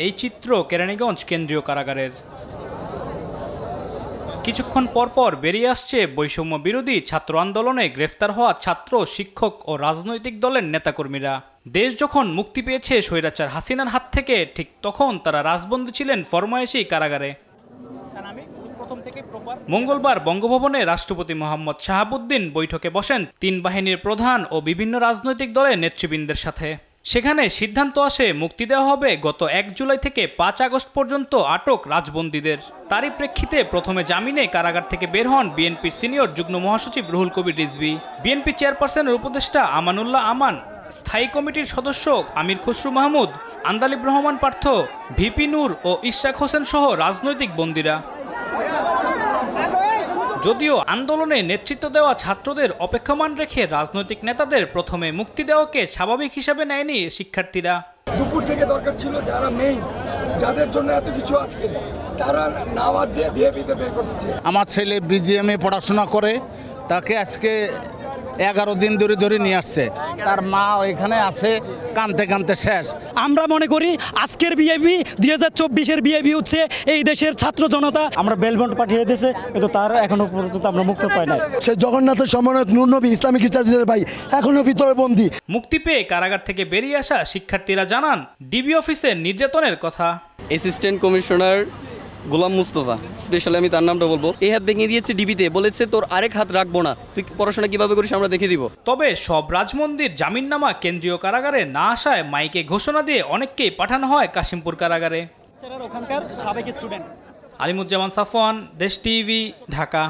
এই চিত্র কেরানীগঞ্জ কেন্দ্রীয় কারাগারের। কিছুক্ষণ পরপর বেরিয়ে আসছে বৈষম্য বিরোধী ছাত্র আন্দোলনে গ্রেফতার হওয়া ছাত্র, শিক্ষক ও রাজনৈতিক দলের নেতাকর্মীরা। দেশ যখন মুক্তি পেয়েছে স্বৈরাচার হাসিনার হাত থেকে, ঠিক তখন তারা রাজবন্দী ছিলেন ফরমায়েশী কারাগারে। মঙ্গলবার বঙ্গভবনে রাষ্ট্রপতি মোহাম্মদ শাহাবুদ্দিন বৈঠকে বসেন ৩ বাহিনীর প্রধান ও বিভিন্ন রাজনৈতিক দলের নেতৃবৃন্দের সাথে। সেখানে সিদ্ধান্ত আসে মুক্তি দেওয়া হবে গত ১ জুলাই থেকে ৫ আগস্ট পর্যন্ত আটক রাজবন্দীদের। তারই প্রেক্ষিতে প্রথমে জামিনে কারাগার থেকে বের হন বিএনপির সিনিয়র যুগ্ম মহাসচিব রুহুল কবির রিজভী, বিএনপি চেয়ারপারসনের উপদেষ্টা আমানুল্লাহ আমান, স্থায়ী কমিটির সদস্য আমির খসরু মাহমুদ, আন্দালিব রহমান পার্থ, ভিপি নূর ও ইশরাক হোসেন সহ রাজনৈতিক বন্দীরা। যদিও আন্দোলনে নেতৃত্ব দেওয়া ছাত্রদের অপেক্ষমান রেখে রাজনৈতিক নেতাদের প্রথমে মুক্তি দেওয়াকে স্বাভাবিক হিসাবে নেয়নি শিক্ষার্থীরা। দুপুর থেকে দরকার ছিল যারা মেইন, যাদের জন্য এত কিছু আজকে, তারা নাওয়াত দিয়ে বিএপিতে বের করতেছে। আমার ছেলে বিজিএমে পড়াশোনা করে, তাকে আজকে 11 দিন ধরে নিয়ে আসছে। তার মা ওইখানে আছে, কানতে কানতে শেষ। আমরা মনে করি আজকের বিএপি 2024-এর বিএপি হচ্ছে এই দেশের ছাত্র জনতা। আমরা বেলবন্ড পাঠিয়ে দিয়েছে, কিন্তু তার এখনো পর্যন্ত আমরা মুক্ত পাই না। সে জগন্নাথের সমন্বয়ক নূর নবী ইসলামিক স্টাডিজের ভাই এখনো ভিতরে বন্দী। মুক্তি পেয়ে কারাগার থেকে বেরিয়ে আসা শিক্ষার্থীরা জানান ডিবি অফিসে নির্যাতনের কথা। অ্যাসিস্ট্যান্ট কমিশনার গোলাম মুস্তফা, স্পেশালি আমি তার নামটা বলবো, এই হাত ভেঙে দিয়েছে ডিবিতে, বলেছে তোর আরেক হাত রাখবো না, তুই পড়াশোনা কিভাবে করিস আমরা দেখে দিব। তবে সব রাজমন্দির জামিননামা কেন্দ্রীয় কারাগারে না আসায় মাইকে ঘোষণা দিয়ে অনেককেই পাঠানো হয় কাশিমপুর কারাগারে। ওখানকার সাবেক স্টুডেন্ট আলিমুজ্জামান সাফওয়ান, দেশ টিভি, ঢাকা।